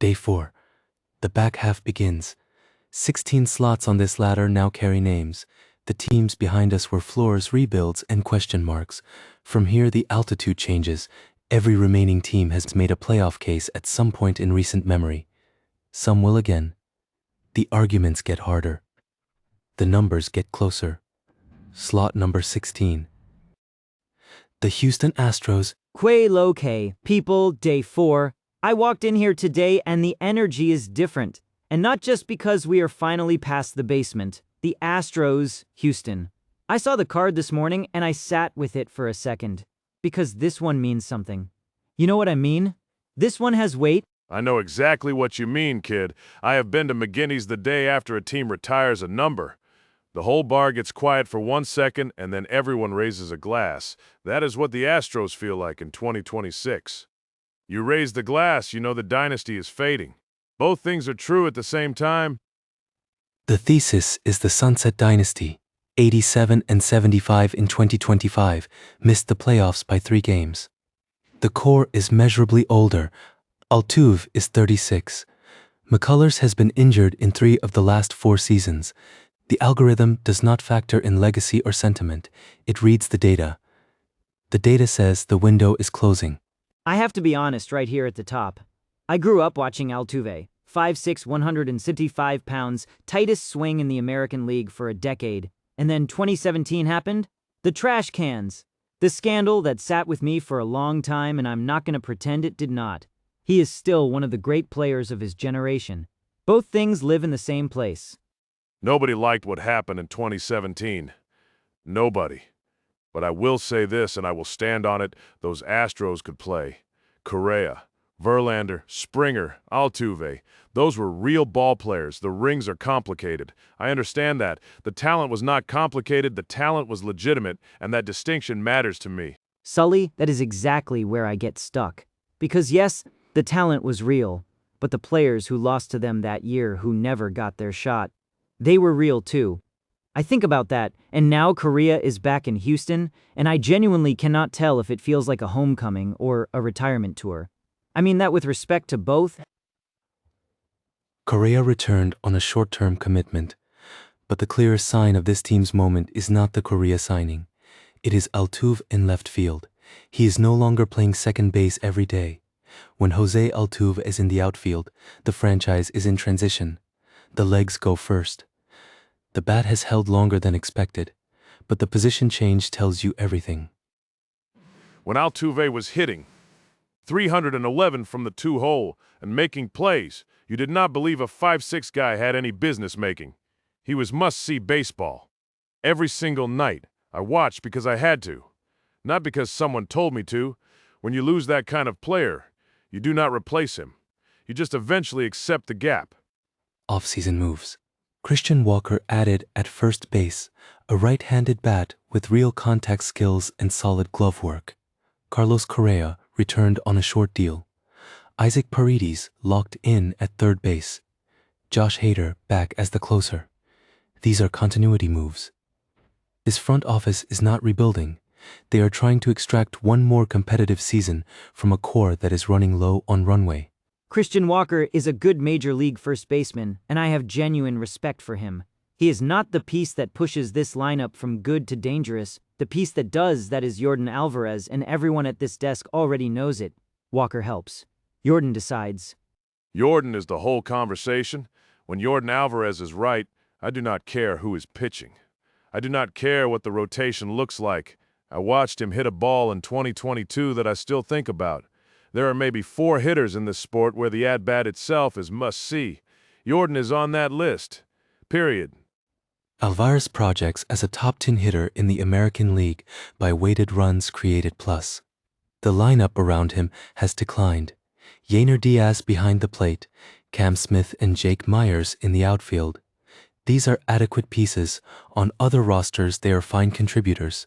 Day 4. The back half begins. 16 slots on this ladder now carry names. The teams behind us were floors, rebuilds, and question marks. From here, the altitude changes. Every remaining team has made a playoff case at some point in recent memory. Some will again. The arguments get harder. The numbers get closer. Slot number 16. The Houston Astros. Que loque, people, day 4. I walked in here today and the energy is different. And not just because we are finally past the basement. The Astros, Houston. I saw the card this morning and I sat with it for a second. Because this one means something. You know what I mean? This one has weight. I know exactly what you mean, kid. I have been to McGinney's the day after a team retires a number. The whole bar gets quiet for 1 second and then everyone raises a glass. That is what the Astros feel like in 2026. You raise the glass, you know the dynasty is fading. Both things are true at the same time. The thesis is the Sunset Dynasty, 87 and 75 in 2025, missed the playoffs by 3 games. The core is measurably older. Altuve is 36. McCullers has been injured in 3 of the last 4 seasons. The algorithm does not factor in legacy or sentiment. It reads the data. The data says the window is closing. I have to be honest right here at the top. I grew up watching Altuve, 5'6", 155 pounds, tightest swing in the American League for a decade. And then 2017 happened? The trash cans. The scandal that sat with me for a long time, and I'm not going to pretend it did not. He is still one of the great players of his generation. Both things live in the same place. Nobody liked what happened in 2017. Nobody. But I will say this, and I will stand on it, those Astros could play. Correa, Verlander, Springer, Altuve. Those were real ball players. The rings are complicated. I understand that. The talent was not complicated, the talent was legitimate, and that distinction matters to me. Sully, that is exactly where I get stuck. Because yes, the talent was real, but the players who lost to them that year who never got their shot, they were real too. I think about that, and now Correa is back in Houston, and I genuinely cannot tell if it feels like a homecoming or a retirement tour. I mean that with respect to both. Correa returned on a short-term commitment, but the clearest sign of this team's moment is not the Correa signing. It is Altuve in left field. He is no longer playing second base every day. When Jose Altuve is in the outfield, the franchise is in transition. The legs go first. The bat has held longer than expected, but the position change tells you everything. When Altuve was hitting 311 from the 2-hole and making plays, you did not believe a 5'6" guy had any business making. He was must-see baseball. Every single night, I watched because I had to, not because someone told me to. When you lose that kind of player, you do not replace him. You just eventually accept the gap. Off-season moves. Christian Walker added at first base, a right-handed bat with real contact skills and solid glove work. Carlos Correa returned on a short deal. Isaac Paredes locked in at third base. Josh Hader back as the closer. These are continuity moves. This front office is not rebuilding. They are trying to extract one more competitive season from a core that is running low on runway. Christian Walker is a good major league first baseman, and I have genuine respect for him. He is not the piece that pushes this lineup from good to dangerous. The piece that does that is Yordan Alvarez, and everyone at this desk already knows it. Walker helps. Yordan decides. Yordan is the whole conversation. When Yordan Alvarez is right, I do not care who is pitching. I do not care what the rotation looks like. I watched him hit a ball in 2022 that I still think about. There are maybe 4 hitters in this sport where the at-bat itself is must-see. Yordan is on that list. Period. Alvarez projects as a top 10 hitter in the American League by weighted runs created plus. The lineup around him has declined. Yainer Diaz behind the plate, Cam Smith and Jake Myers in the outfield. These are adequate pieces. On other rosters, they are fine contributors.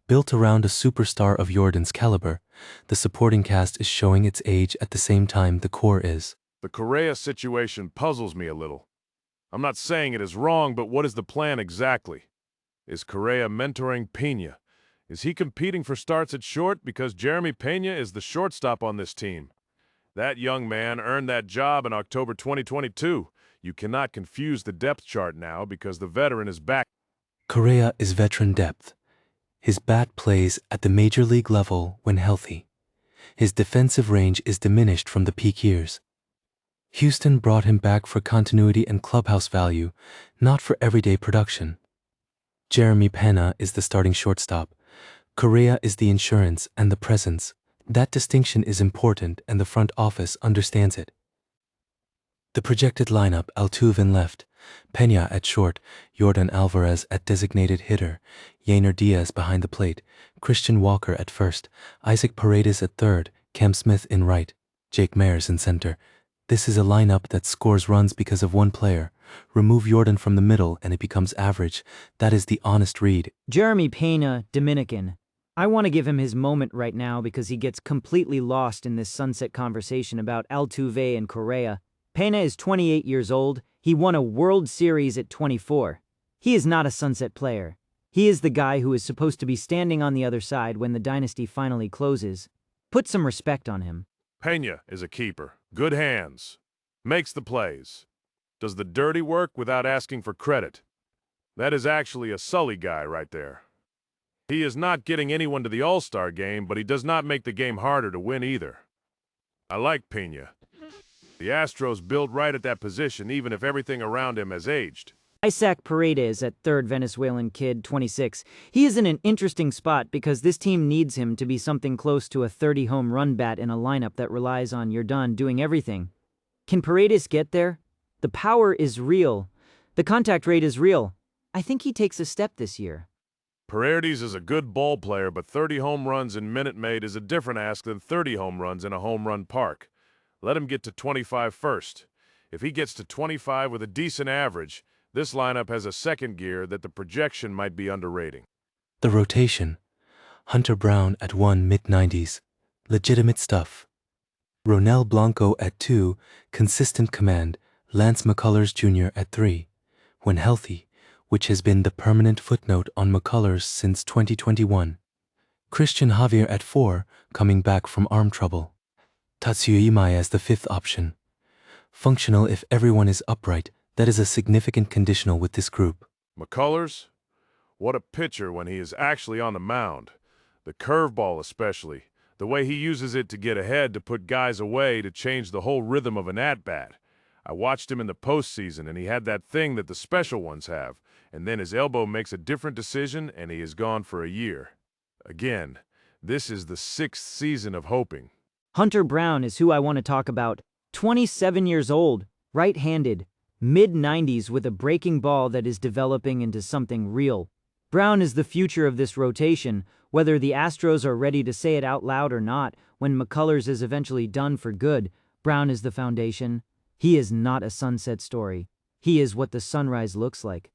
Built around a superstar of Yordan's caliber, the supporting cast is showing its age at the same time the core is. The Correa situation puzzles me a little. I'm not saying it is wrong, but what is the plan exactly? Is Correa mentoring Pena? Is he competing for starts at short because Jeremy Pena is the shortstop on this team? That young man earned that job in October 2022. You cannot confuse the depth chart now because the veteran is back. Correa is veteran depth. His bat plays at the major league level when healthy. His defensive range is diminished from the peak years. Houston brought him back for continuity and clubhouse value, not for everyday production. Jeremy Pena is the starting shortstop. Correa is the insurance and the presence. That distinction is important and the front office understands it. The projected lineup: Altuve in left, Pena at short, Yordan Alvarez at designated hitter, Yainer Diaz behind the plate, Christian Walker at first, Isaac Paredes at third, Cam Smith in right, Jake Meyers in center. This is a lineup that scores runs because of one player. Remove Yordan from the middle and it becomes average. That is the honest read. Jeremy Pena, Dominican. I want to give him his moment right now because he gets completely lost in this sunset conversation about Altuve and Correa. Pena is 28 years old. He won a World Series at 24. He is not a sunset player. He is the guy who is supposed to be standing on the other side when the dynasty finally closes. Put some respect on him. Pena is a keeper. Good hands. Makes the plays. Does the dirty work without asking for credit. That is actually a Sully guy right there. He is not getting anyone to the All-Star game, but he does not make the game harder to win either. I like Pena. The Astros build right at that position even if everything around him has aged. Isaac Paredes at third, Venezuelan kid, 26. He is in an interesting spot because this team needs him to be something close to a 30-home run bat in a lineup that relies on Yordan doing everything. Can Paredes get there? The power is real. The contact rate is real. I think he takes a step this year. Paredes is a good ball player, but 30 home runs in Minute Maid is a different ask than 30 home runs in a home run park. Let him get to 25 first. If he gets to 25 with a decent average, this lineup has a second gear that the projection might be underrating. The rotation: Hunter Brown at 1, mid-90s. Legitimate stuff. Ronel Blanco at 2, consistent command. Lance McCullers Jr. at 3, when healthy, which has been the permanent footnote on McCullers since 2021. Christian Javier at 4, coming back from arm trouble. Tatsuya Imai as the 5th option. Functional if everyone is upright. That is a significant conditional with this group. McCullers? What a pitcher when he is actually on the mound. The curveball especially. The way he uses it to get ahead, to put guys away, to change the whole rhythm of an at-bat. I watched him in the postseason, and he had that thing that the special ones have, and then his elbow makes a different decision, and he is gone for a year. Again, this is the 6th season of hoping. Hunter Brown is who I want to talk about. 27 years old, right-handed, mid-90s with a breaking ball that is developing into something real. Brown is the future of this rotation, whether the Astros are ready to say it out loud or not. When McCullers is eventually done for good, Brown is the foundation. He is not a sunset story. He is what the sunrise looks like.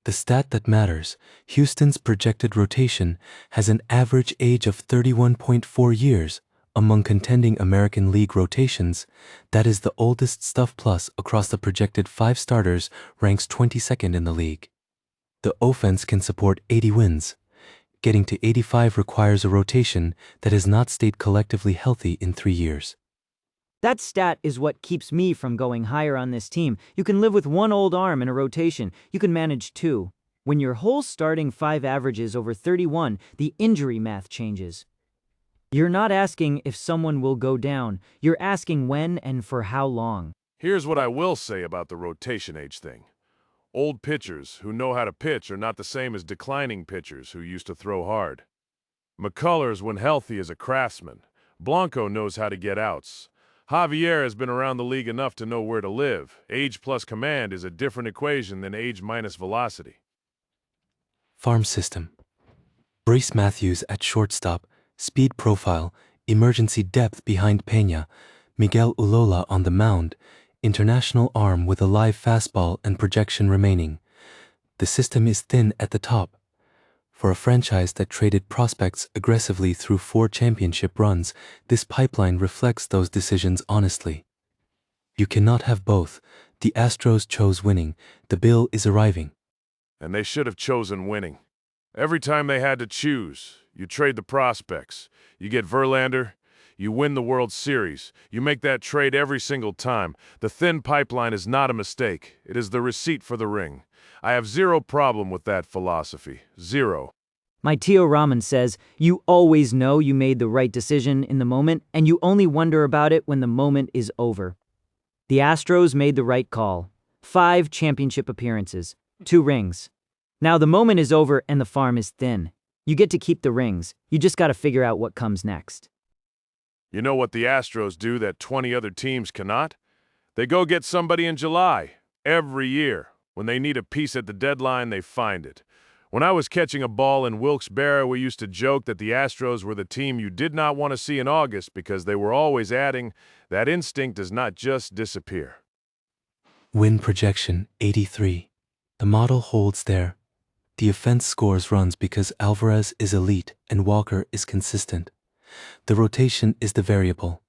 The stat that matters: Houston's projected rotation has an average age of 31.4 years. Among contending American League rotations, that is the oldest stuff. Plus, across the projected 5 starters, ranks 22nd in the league. The offense can support 80 wins. Getting to 85 requires a rotation that has not stayed collectively healthy in 3 years. That stat is what keeps me from going higher on this team. You can live with one old arm in a rotation. You can manage 2. When your whole starting 5 averages over 31, the injury math changes. You're not asking if someone will go down. You're asking when and for how long. Here's what I will say about the rotation age thing. Old pitchers who know how to pitch are not the same as declining pitchers who used to throw hard. McCullers, when healthy, is a craftsman. Blanco knows how to get outs. Javier has been around the league enough to know where to live. Age plus command is a different equation than age minus velocity. Farm system: Brace Matthews at shortstop, speed profile, emergency depth behind Pena, Miguel Ulola on the mound, international arm with a live fastball and projection remaining. The system is thin at the top. For a franchise that traded prospects aggressively through 4 championship runs, this pipeline reflects those decisions honestly. You cannot have both. The Astros chose winning. The bill is arriving. And they should have chosen winning. Every time they had to choose, you trade the prospects. You get Verlander, You win the World Series. You make that trade every single time. The thin pipeline is not a mistake. It is the receipt for the ring. I have zero problem with that philosophy. Zero. My Tio Ramen says, you always know you made the right decision in the moment, and you only wonder about it when the moment is over. The Astros made the right call. 5 championship appearances, 2 rings. Now the moment is over and the farm is thin. You get to keep the rings. You just got to figure out what comes next. You know what the Astros do that 20 other teams cannot? They go get somebody in July. Every year. When they need a piece at the deadline, they find it. When I was catching a ball in Wilkes-Barre, we used to joke that the Astros were the team you did not want to see in August because they were always adding. That instinct does not just disappear. Win projection 83. The model holds there. The offense scores runs because Alvarez is elite and Walker is consistent. The rotation is the variable.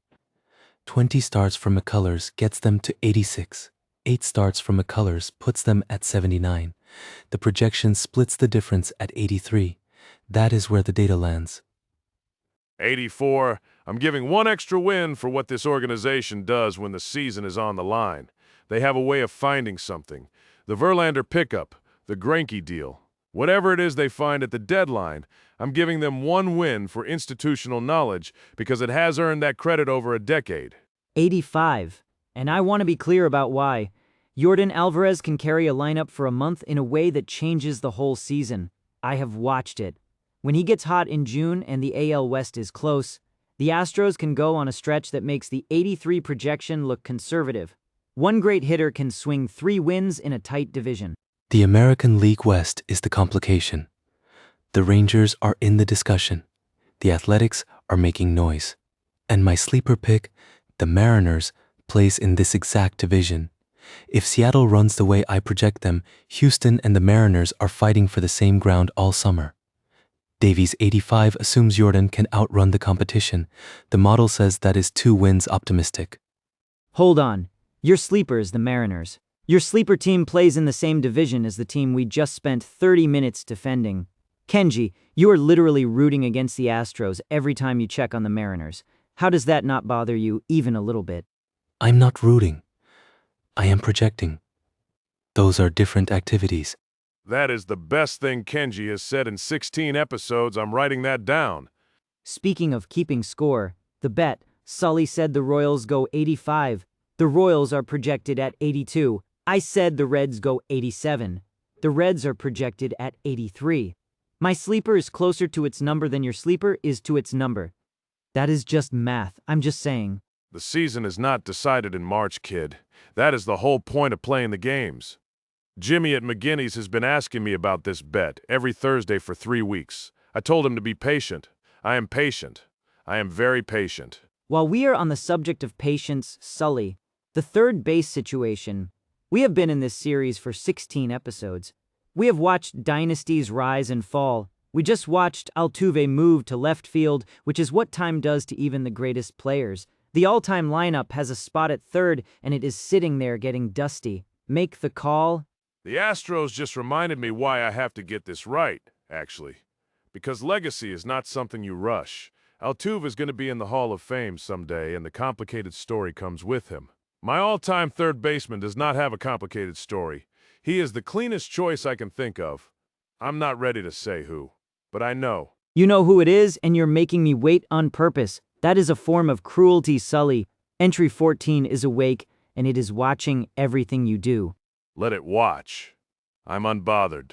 20 starts from McCullers gets them to 86. 8 starts from McCullers puts them at 79. The projection splits the difference at 83. That is where the data lands. 84. I'm giving one extra win for what this organization does when the season is on the line. They have a way of finding something. The Verlander pickup, the Greinke deal. Whatever it is they find at the deadline, I'm giving them one win for institutional knowledge because it has earned that credit over a decade. 85. And I want to be clear about why. Yordan Alvarez can carry a lineup for a month in a way that changes the whole season. I have watched it. When he gets hot in June and the AL West is close, the Astros can go on a stretch that makes the 83 projection look conservative. One great hitter can swing 3 wins in a tight division. The American League West is the complication. The Rangers are in the discussion. The Athletics are making noise. And my sleeper pick, the Mariners, plays in this exact division. If Seattle runs the way I project them, Houston and the Mariners are fighting for the same ground all summer. Deivy's 85 assumes Yordan can outrun the competition. The model says that is 2 wins optimistic. Hold on. Your sleeper is the Mariners. Your sleeper team plays in the same division as the team we just spent 30 minutes defending. Kenji, you are literally rooting against the Astros every time you check on the Mariners. How does that not bother you even a little bit? I'm not rooting. I am projecting. Those are different activities. That is the best thing Kenji has said in 16 episodes. I'm writing that down. Speaking of keeping score, the bet, Sully said the Royals go 85. The Royals are projected at 82. I said the Reds go 87. The Reds are projected at 83. My sleeper is closer to its number than your sleeper is to its number. That is just math. I'm just saying. The season is not decided in March, kid. That is the whole point of playing the games. Jimmy at McGinney's has been asking me about this bet every Thursday for 3 weeks. I told him to be patient. I am patient. I am very patient. While we are on the subject of patience, Sully, the third base situation, we have been in this series for 16 episodes. We have watched dynasties rise and fall. We just watched Altuve move to left field, which is what time does to even the greatest players. The all-time lineup has a spot at third, and it is sitting there getting dusty. Make the call. The Astros just reminded me why I have to get this right, actually. Because legacy is not something you rush. Altuve is going to be in the Hall of Fame someday, and the complicated story comes with him. My all-time third baseman does not have a complicated story. He is the cleanest choice I can think of. I'm not ready to say who, but I know. You know who it is, and you're making me wait on purpose. That is a form of cruelty, Sully. Entry 14 is awake, and it is watching everything you do. Let it watch. I'm unbothered.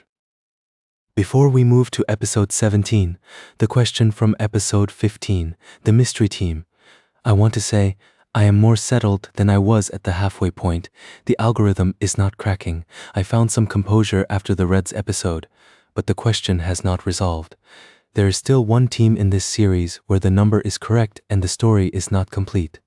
Before we move to episode 17, the question from episode 15, the mystery team, I want to say, I am more settled than I was at the halfway point. The algorithm is not cracking. I found some composure after the Reds episode, but the question has not resolved. There is still one team in this series where the number is correct and the story is not complete.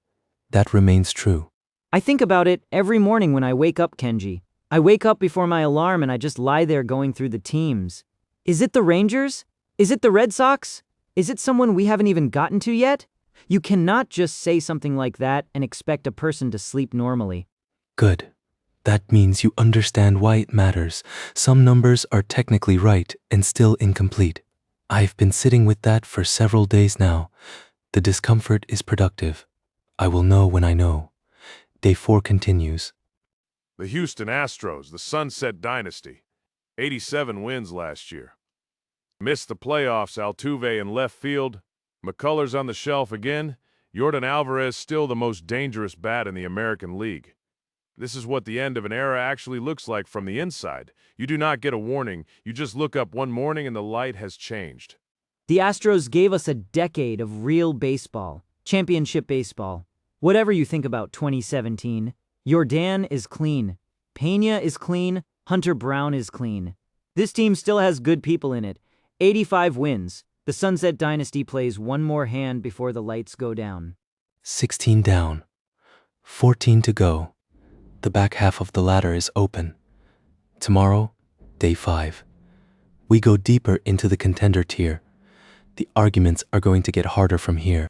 That remains true. I think about it every morning when I wake up, Kenji. I wake up before my alarm and I just lie there going through the teams. Is it the Rangers? Is it the Red Sox? Is it someone we haven't even gotten to yet? You cannot just say something like that and expect a person to sleep normally. Good. That means you understand why it matters. Some numbers are technically right and still incomplete. I've been sitting with that for several days now. The discomfort is productive. I will know when I know. Day 4 continues. The Houston Astros, the Sunset Dynasty. 87 wins last year. Missed the playoffs, Altuve in left field. McCullers on the shelf again. Yordan Alvarez still the most dangerous bat in the American League. This is what the end of an era actually looks like from the inside. You do not get a warning. You just look up one morning and the light has changed. The Astros gave us a decade of real baseball, championship baseball. Whatever you think about 2017, Yordan is clean, Pena is clean, Hunter Brown is clean. This team still has good people in it. 85 wins. The Sunset Dynasty plays one more hand before the lights go down. 16 down. 14 to go. The back half of the ladder is open. Tomorrow, day 5. We go deeper into the contender tier. The arguments are going to get harder from here.